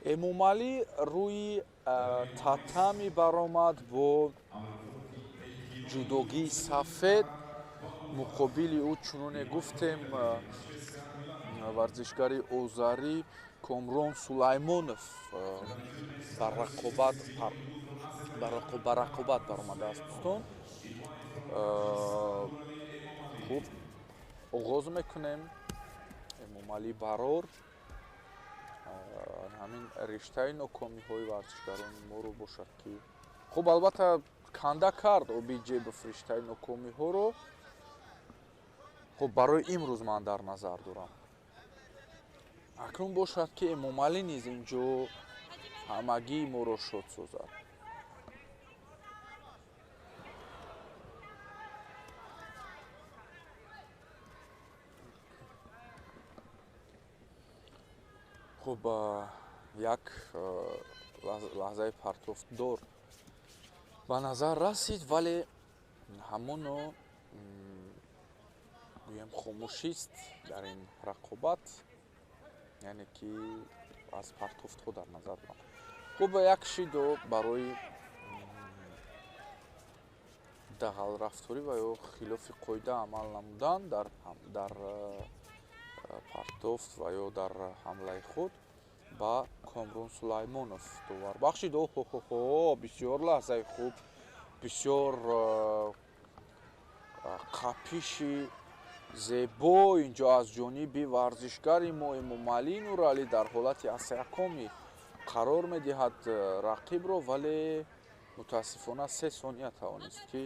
эмомалӣ рӯи татами баромад бо ҷудогии сафед. муқобили ӯ чуноне гуфтем варзишгари озарӣ Комрон Сулаймонов ба рақобат баромадааст дӯстон. хуб оғоз мекунем. эмомалӣ Барор ҳамин риштаи нокомиҳои варзишгарони моро бошад, ки хуб албатта канда кард оби ҷебов риштаи нокомиҳоро. хуб барои имрӯз ман дар назар дорам. акнун бошад, ки эмомалӣ низ инҷо ҳамагии моро шод созад. хуб як лаҳзаи партофтдор ба назар расид, вале ҳамоно гӯем хомӯшист дар ин рақобат, яъне ки аз партофтҳо дар назар дорам. хуб як шидо барои дағалрафторӣ ва ё хилофи қоида амал намудан дар партофт ва ё дар ҳамлаи худ ба Комрон Сулаймонов довар бахшид. оҳо бисёр лаҳзаи хуб, бисёр қапиши зебо инҷо аз ҷониби варзишгари мо Эмомалӣ Нуралӣ дар ҳолати асякоми қарор медиҳад рақибро, вале мутаассифона 3 сония тавонист, ки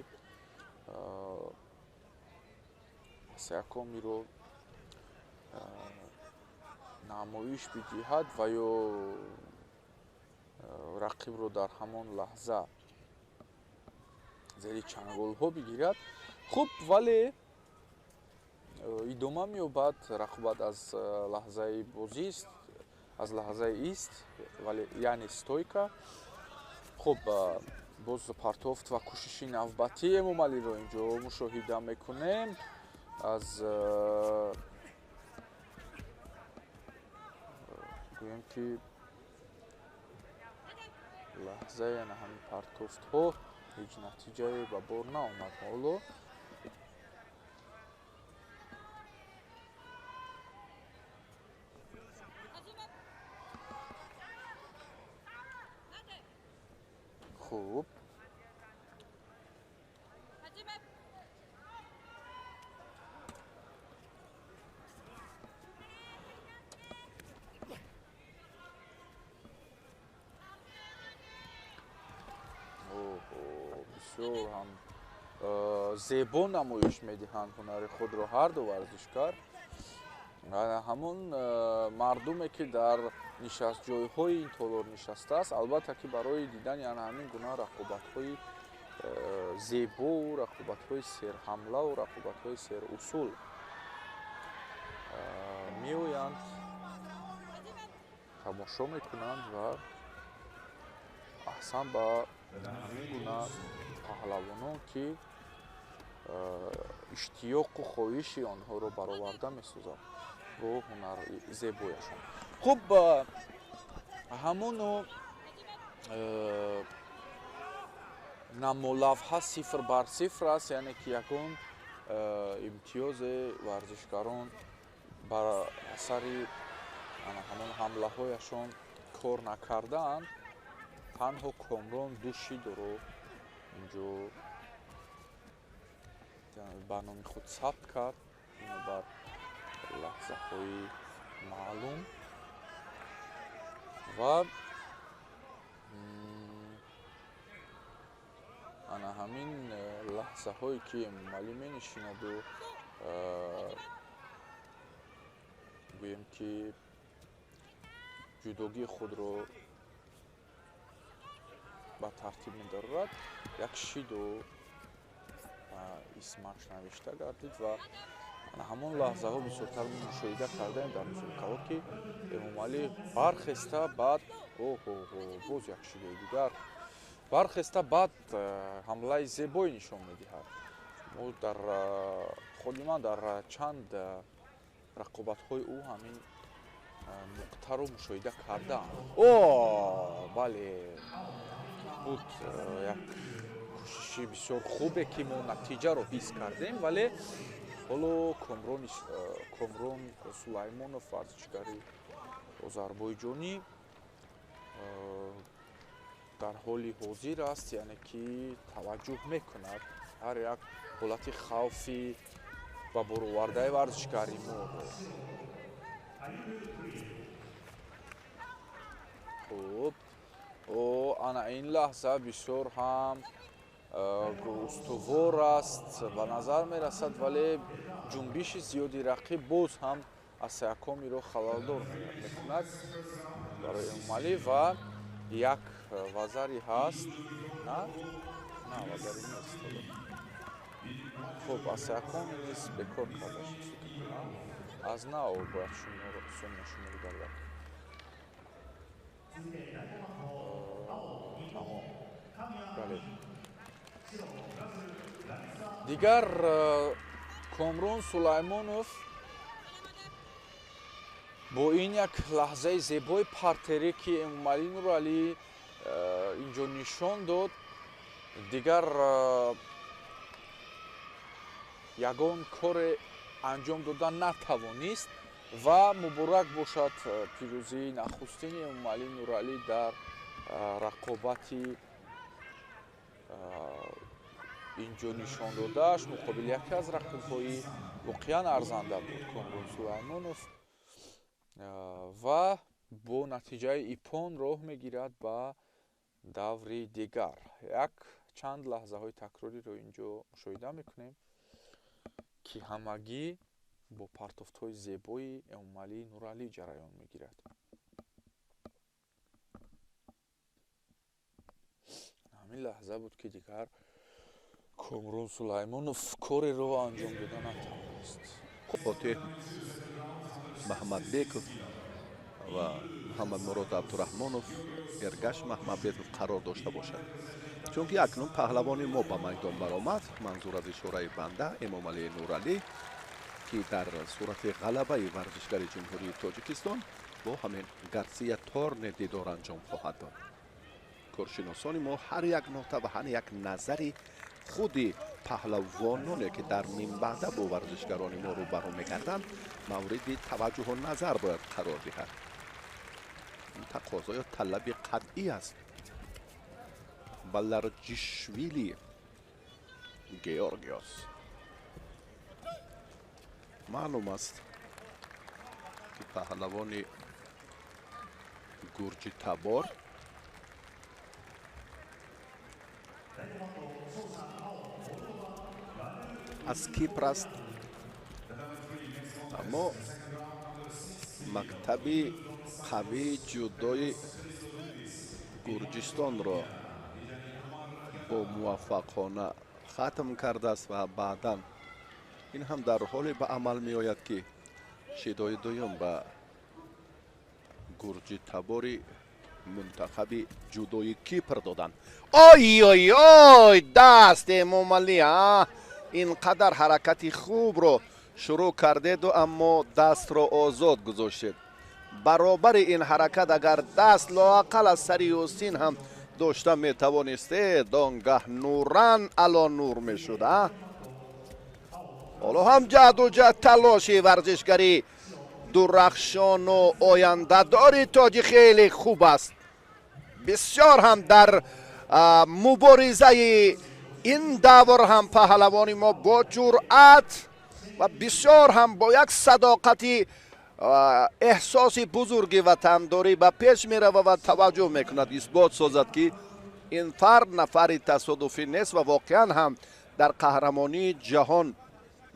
асякомиро намоиш бидиҳад ва ё рақибро дар ҳамон лаҳза зери чанголҳо бигирад. хуб вале идома меёбад рақобат аз лаҳзаи бозист, аз лаҳзаи ист, вале яъне стойка. хуб боз партофт ва кӯшиши навбатии Эмомалиро инҷо мушоҳида мекунем. аз гӯем ки лаҳзаи ана ҳамин партофтҳо ҳеҷ натиҷае ба бор наомад. ҳоло хуб бисёр ҳам зебо намоиш медиҳанд ҳунари худро ҳарду варзишгар. ҳамон мардуме ки дар нишастҷойҳои ин толор нишастааст, албатта ки барои дидани ҳамин гуна рақобатҳои зебову рақобатҳои серҳамлаву рақобатҳои серусул меоянд, тамошо мекунанд ва аҳсан ба ҳамин гуна паҳлавонон, ки иштиёқу хоҳиши онҳоро бароварда месозад бо ҳунари зебояшон. хуб ҳамоно намолавҳа 0-0 аст, яъне ки ягон имтиёзе варзишгарон бар асари ҳамон ҳамлаҳояшон кор накардаанд. танҳо Комрон 2 шидоро инҷо ба номи худ сабт кард инобар лаҳзаҳои маълум ва ана ҳамин лаҳзаҳое ки Эмомалӣ менишинаду гӯем ки ҷудогии худро ба тартиб медорад, як шидо исмаш навишта гардид ва ҳамон лаҳзаҳо бисёртар мушоҳида кардаем дар мусобиқаҳо, ки Эмомалӣ бархеста баъд боз як шидои дигар бархеста баъд ҳамлаи зебое нишон медиҳад. мо дар худи ман дар чанд рақобатҳои ӯ ҳамин нуқтаро мушоҳида кардаам. О, бале, буд як кӯшиши бисёр хубе ки мо натиҷаро ҳис кардем, вале ҳоло Комрон Сулаймонов варзишгари озарбойҷонӣ дар ҳоли ҳозир аст, яъне ки таваҷҷӯҳ мекунад ҳар як ҳолати хавфи ба боровардаи варзишгари моро. хуб, ана ин лаҳза бисёр ҳам устувор аст ба назар мерасад, вале ҷунбиши зиёди рақиб боз ҳам асаякомиро халалдор мекунад барои Эмомалӣ ва як вазари ҳаст. На вазари нест. хуб, асаякоми низ бекор карда шуд фикр кунам. аз нав бояд сон нишуморида албатта. тамом. бале. дигар Комрон Сулаймонов бо ин як лаҳзаи зебои партере ки Эмомалӣ Нуралӣ инҷо нишон дод, дигар ягон коре анҷом додан натавонист ва муборак бошад пирӯзии нахустини Эмомалӣ Нуралӣ дар рақобати инҷо нишон додааш муқобили яке аз рақибҳои воқеан арзанда буд Комрон Сулаймонов ва бо натиҷаи ипон роҳ мегирад ба даври дигар. Як чанд лаҳзаҳои такрориро инҷо мушоҳида мекунем ки ҳамагӣ бо партофтҳои зебои Эмомалӣ Нуралӣ ҷараён мегирад. ҳамин лаҳза буд ки дигар Комрон Сулаймонов кореро анҷом дода натавонист. Фотеҳ Маҳмадбеков ва Муҳаммадмурод Абдурахмонов Эргаш Маҳмадбеков қарор дошта бошад. Чунки акнун паҳлавони мо ба майдон баромад, манзур аз ишораи банда Эмомалӣ Нуралӣ ки дар сурати ғалабаи варзишгари ҷумҳурии Тоҷикистон бо ҳамин Гарсия Торне дидор анҷом хоҳад дод. коршиносони мо ҳар як нота ва ҳар як назари худи паҳлавононе ки дар минбаъда бо варзишгарони мо рӯбарӯ мегарданд мавриди таваҷҷӯҳу назар бояд қарор диҳад. ин тақозо ё талаби қатъӣ аст. Баларҷишвили Георгиос маълум аст ки паҳлавони Гурҷи Табор аз Кипр аст, аммо мактаби қавии ҷудои Гурҷистонро бо муваффақона хатм кардааст ва баъдан ин ҳам дар ҳоле ба амал меояд ки шидои дуюм ба Гурҷи Табори мунтахаби ҷудои Кипр доданд. Ой, даст Эмомалӣ ин қадар ҳаракати хубро шурӯъ кардеду аммо дастро озод гузоштед. баробари ин ҳаракат агар даст лоақал аз сари Осин ҳам дошта метавонистед, онгаҳ нуран ало нур мешуд. ҳоло ҳам ҷаҳдуҷаҳд талоши варзишгари дурахшону ояндадори тоҷи хеле хуб аст. бисёр ҳам дар муборизаи ин давр ҳам паҳлавони мо бо ҷуръат ва бисёр ҳам бо як садоқати эҳсоси бузурги ватандорӣ ба пеш мерава ва таваҷҷӯҳ мекунад исбот созад ки ин фард нафари тасодуфӣ нест ва воқеан ҳам дар қаҳрамонии ҷаҳон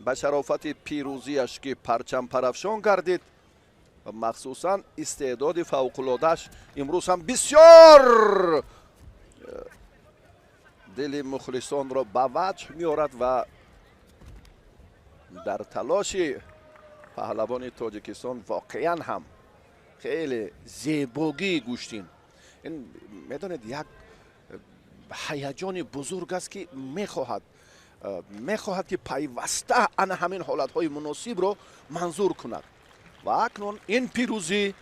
ба шарофати пирӯзиаш ки парчампарафшон гардид ва махсусан истеъдоди фавқулодааш имрӯз ҳам бисёр дили мухлисонро ба ваҷҳ меорад ва дар талоши паҳлавони Тоҷикистон воқеан ҳам хеле зебогии гӯштин. ин медонед як ҳаяҷони бузург аст ки мехоҳад ки пайваста ана ҳамин ҳолатҳои муносибро манзур кунад. و اکنون این پیروزی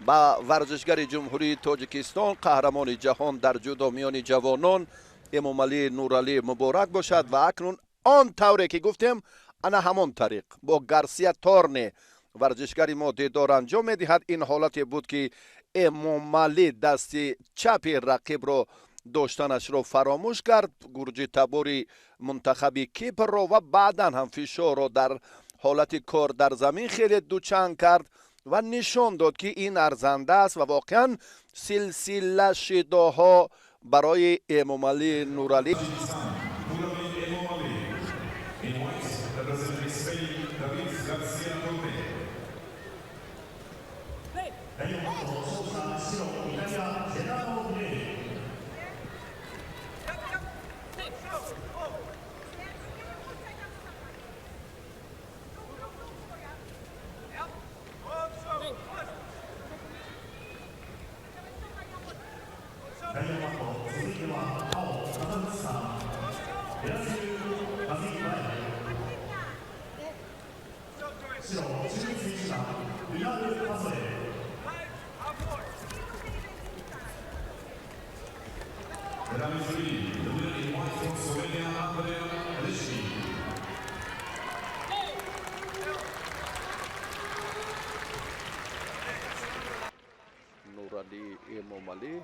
با ورزشگر جمهوری تاجیکستان قهرمان جهان در جودو میان جوانان امامعلی نورعلی مبارک باشد. و اکنون آن طوری که گفتیم انا همان طریق با گارسیا تورنه ورزشگری ما دیدار انجام میدهد. این حالتی بود که امامعلی دست چپ رقیب رو داشتنش رو فراموش کرد، گرجی تباری منتخب کیپر رو، و بعدا هم فشار رو در حالت کار در زمین خیلی دوچنگ کرد و نشان داد که این ارزنده است و واقعا سلسله شداها برای امامعلی نورعلی. نورعلی امامعلی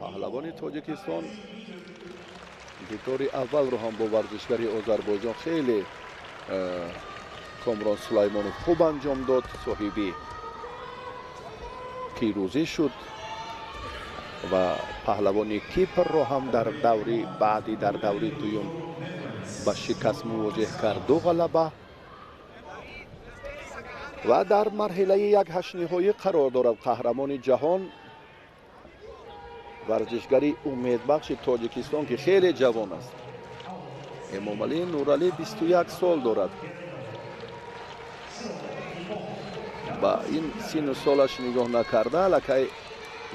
پهلوان تاجیکستان دیدار اول رو هم با ورزشگری آذربایجان خیلی کامران سلیمانوف خوب انجام داد، صاحبی پیروزی شد و پهلوانی کیپر رو هم در دوری بعدی در دوری دوم با شکست مواجه کرد، 2 غلبه، و در مرحله 1/8 نهایی قرار دارد. قهرمان جهان ورزشگری امیدبخش تاجیکستان که خیلی جوان است، امامعلی نورعلی 21 سال دارد. با این سن و سالش نگاه نکرده، لکه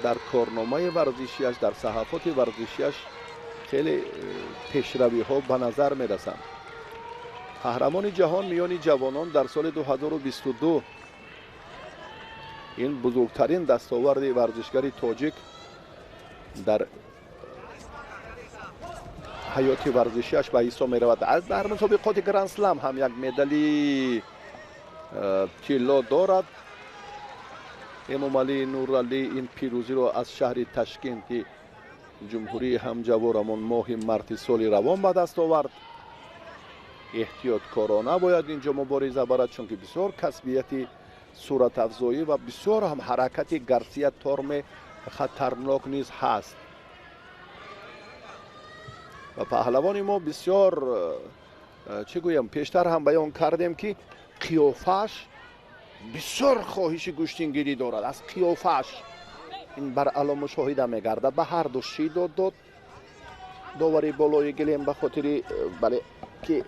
در کارنامه ورزشیش، در صحافت ورزشیش خیلی پیشروی ها به نظر می رسند. قهرمان جهان میان جوانان در سال 2022 این بزرگترین دستاورد ورزشگری تاجیک در حیات ورزشیش به حساب می رود. در مسابقات گرند اسلم هم یک مدالی طلا دارد. امامعلی نورعلی این پیروزی را از شهر تشکند که جمهوری همجوارمان ماه مارس سال روان به دست آورد. احتیاطکارانه باید اینجا مبارزه برد، چون که بسیار کسبیت صورت افزایی و بسیار هم حرکت گارسیا تورن خطرناک نیز هست. و پهلوان ما بسیار چه گویم، پیشتر هم بیان کردیم که قیافش بسیار خواهش گشتنگیری دارد. از قیافش این بر الان مشاهده میگرده. به هر دو شیدات داد داوری بالای گلیم به خاطر بله که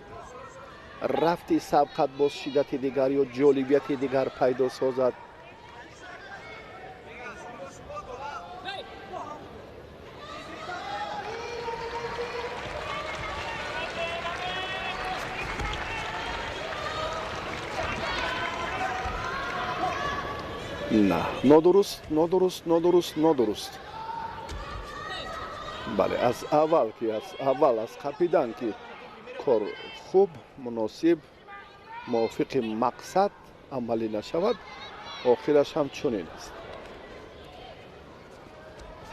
رفتی سبقت باز شدت دیگر یا جالبیت دیگر پیدا سازد. نه، نادرست. بله، از اول از قپیدن که کار خوب، مناسب، موافق مقصد عملی نشود، آخرش هم چنین است.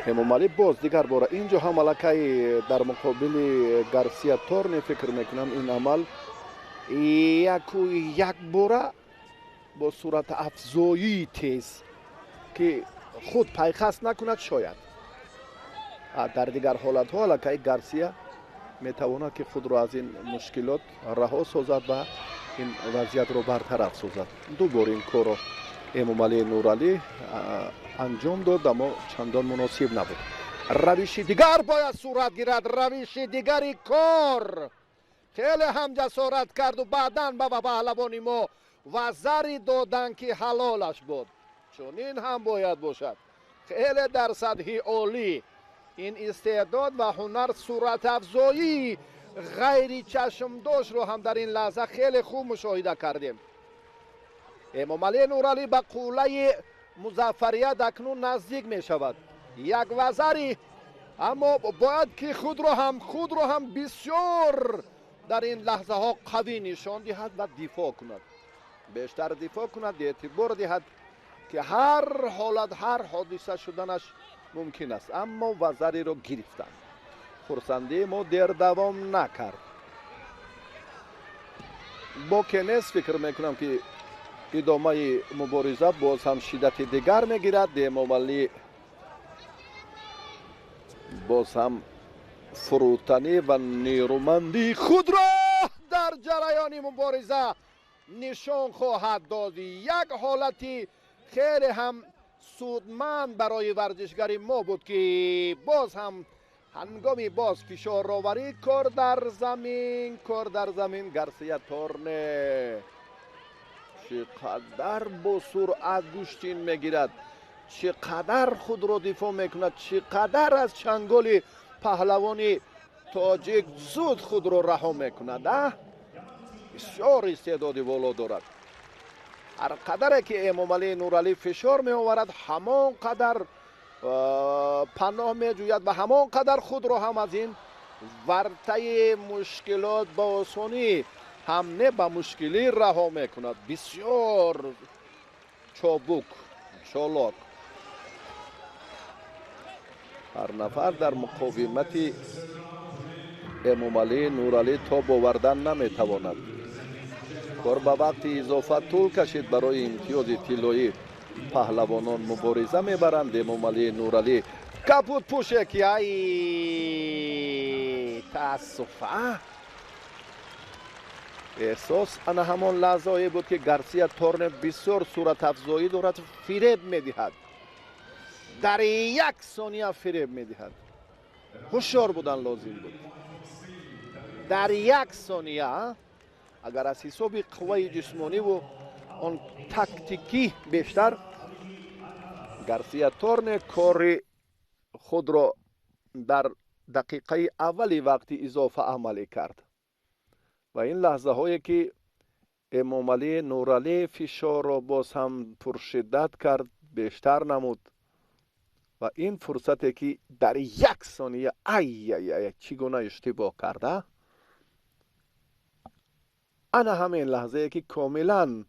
امامعلی باز دیگر باره اینجا هم ملکه در مقابل گارسیا تورن فکر میکنم این عمل یک باره با صورت افزایی تیز که خود پیخست نکند، شاید در دیگر حالت ها لکه گارسیا میتواند که خود را از این مشکلات رها سازد و این وضعیت را برطرف سازد. دوباره این کار را امامعلی نورعلی انجام داد، اما چندان مناسب نبود. روش دیگر باید صورت گیرد، روش دیگری کار. خیلی هم جسارت کرد و بعداً به پهلوان ما وزری دادن که حلالش بود. چون این هم باید باشد. خیلی در سطح عالی این استعداد و هنر صورت افزایی غیر چشمدوش رو هم در این لحظه خیلی خوب مشاهده کردیم. امام علی نورعلی به قوله مظفریت اکنون نزدیک می شود. یک وزری، اما باید که خود رو هم بسیار در این لحظه ها قوی نشان دهد و دفاع کند، بیشتر دفاع کند، اعتبار دهد که هر حالت هر حادثه شدنش ممکن است. اما وزری رو گرفتن، خرسندی ما دیر دوام نکرد. با کنس فکر میکنم که ادامه مبارزه باز هم شدت دیگر میگیرد. امام علی باز هم فروتنی و نیرومندی خود را در جریان مبارزه نشان خواهد داد. یک حالتی خیلی هم سودمند برای ورزشگری ما بود که باز هم هنگامی باز فشار آوری کار در زمین گارسیا تورنه چقدر با سرعت گوشتین میگیرد، چقدر خود را دفاع میکند، چقدر از چنگال پهلوانی تاجیک زود خود را رها میکند. بسیار استعداد بالا دارد. هر قدر که امام علی نورعلی فشار می آورد همان قدر پناه می جوید و همان قدر خود را هم از این ورطه مشکلات با آسانی حمله به مشکلی رها می کند. بسیار چابک، چالاک. هر نفر در مقاومت امام علی نورعلی تاب آوردن نمی تواند. کار به وقت اضافه طول کشید. برای امتیاز طلایی پهلوانان مبارزه میبرند. امام علی نورعلی کپوت پوشه که ای تاسفه احساس انا همان لحظه بود که گارسیا تورنه بسیار صورت افزایی دارد، فریب میدهد، در یک ثانیه فریب میدهد. هوشیار بودن لازم بود. در یک ثانیه اگر از حساب قوه جسمانی و آن تاکتیکی بیشتر، گارسیا تورنه کار خود را در دقیقه اولی وقتی اضافه عملی کرد و این لحظه هایی که امام علی نورعلی فشار را باز هم پرشدت کرد بیشتر نمود و این فرصتی که در یک ثانیه چگونه اشتباه کرده، انا همین لحظه که کاملا